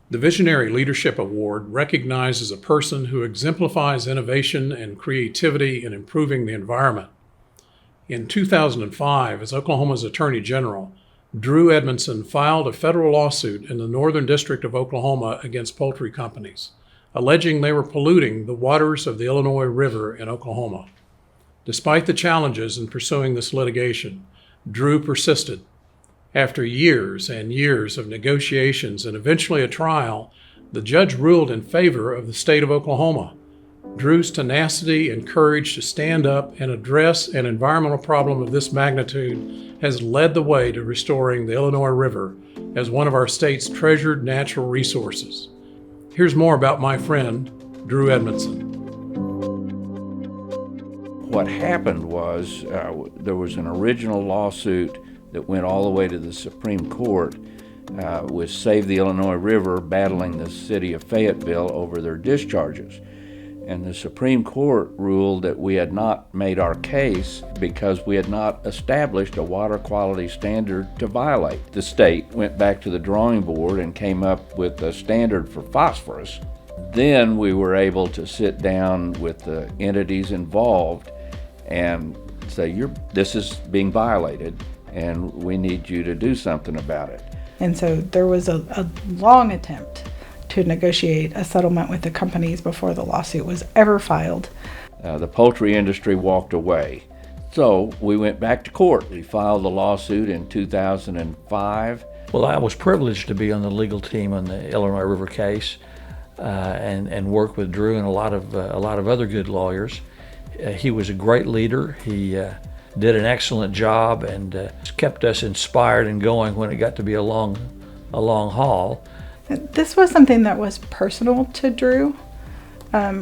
The Visionary Leadership Award recognizes a person who exemplifies innovation and creativity in improving the environment. In 2005, as Oklahoma's Attorney General, Drew Edmondson filed a federal lawsuit in the Northern District of Oklahoma against poultry companies, alleging they were polluting the waters of the Illinois River in Oklahoma. Despite the challenges in pursuing this litigation, Drew persisted. After years and years of negotiations and eventually a trial, the judge ruled in favor of the state of Oklahoma. Drew's tenacity and courage to stand up and address an environmental problem of this magnitude has led the way to restoring the Illinois River as one of our state's treasured natural resources. Here's more about my friend, Drew Edmondson. What happened was there was an original lawsuit that went all the way to the Supreme Court with Save the Illinois River battling the city of Fayetteville over their discharges. And the Supreme Court ruled that we had not made our case because we had not established a water quality standard to violate. The state went back to the drawing board and came up with a standard for phosphorus. Then we were able to sit down with the entities involved and say, this is being violated and we need you to do something about it. And so there was a long attempt to negotiate a settlement with the companies before the lawsuit was ever filed. The poultry industry walked away. So we went back to court. We filed a lawsuit in 2005. Well, I was privileged to be on the legal team on the Illinois River case and work with Drew and a lot of other good lawyers. He was a great leader. He did an excellent job and kept us inspired and going when it got to be a long haul. This was something that was personal to Drew.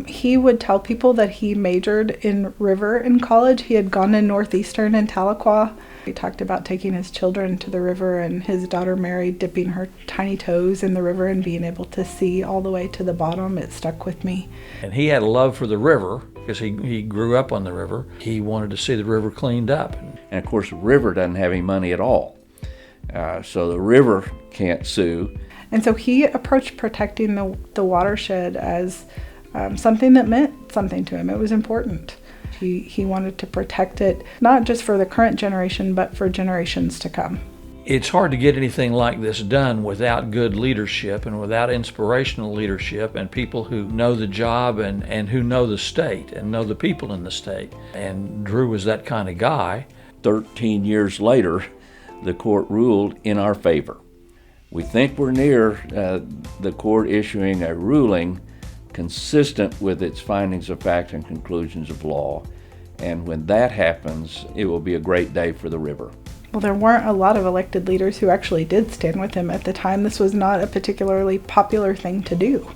He would tell people that he majored in river in college. He had gone to Northeastern in Tahlequah. He talked about taking his children to the river and his daughter Mary dipping her tiny toes in the river and being able to see all the way to the bottom. It stuck with me. And he had a love for the river because he grew up on the river. He wanted to see the river cleaned up. And of course the river doesn't have any money at all. So the river can't sue. And so he approached protecting the watershed as something that meant something to him. It was important. He wanted to protect it, not just for the current generation, but for generations to come. It's hard to get anything like this done without good leadership and without inspirational leadership and people who know the job and who know the state and know the people in the state. And Drew was that kind of guy. 13 years later, the court ruled in our favor. We think we're near the court issuing a ruling consistent with its findings of fact and conclusions of law. And when that happens, it will be a great day for the river. Well, there weren't a lot of elected leaders who actually did stand with him at the time. This was not a particularly popular thing to do.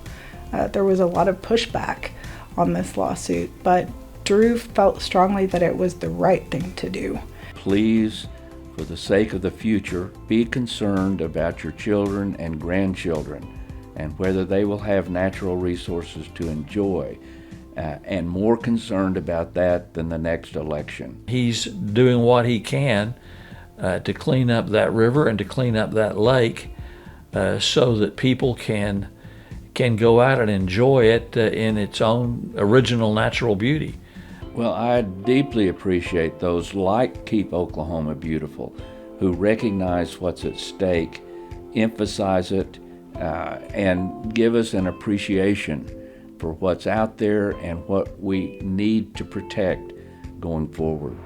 There was a lot of pushback on this lawsuit, but Drew felt strongly that it was the right thing to do. Please, for the sake of the future, be concerned about your children and grandchildren and whether they will have natural resources to enjoy, and more concerned about that than the next election. He's doing what he can to clean up that river and to clean up that lake so that people can go out and enjoy it in its own original natural beauty. Well, I deeply appreciate those like Keep Oklahoma Beautiful who recognize what's at stake, emphasize it, and give us an appreciation for what's out there and what we need to protect going forward.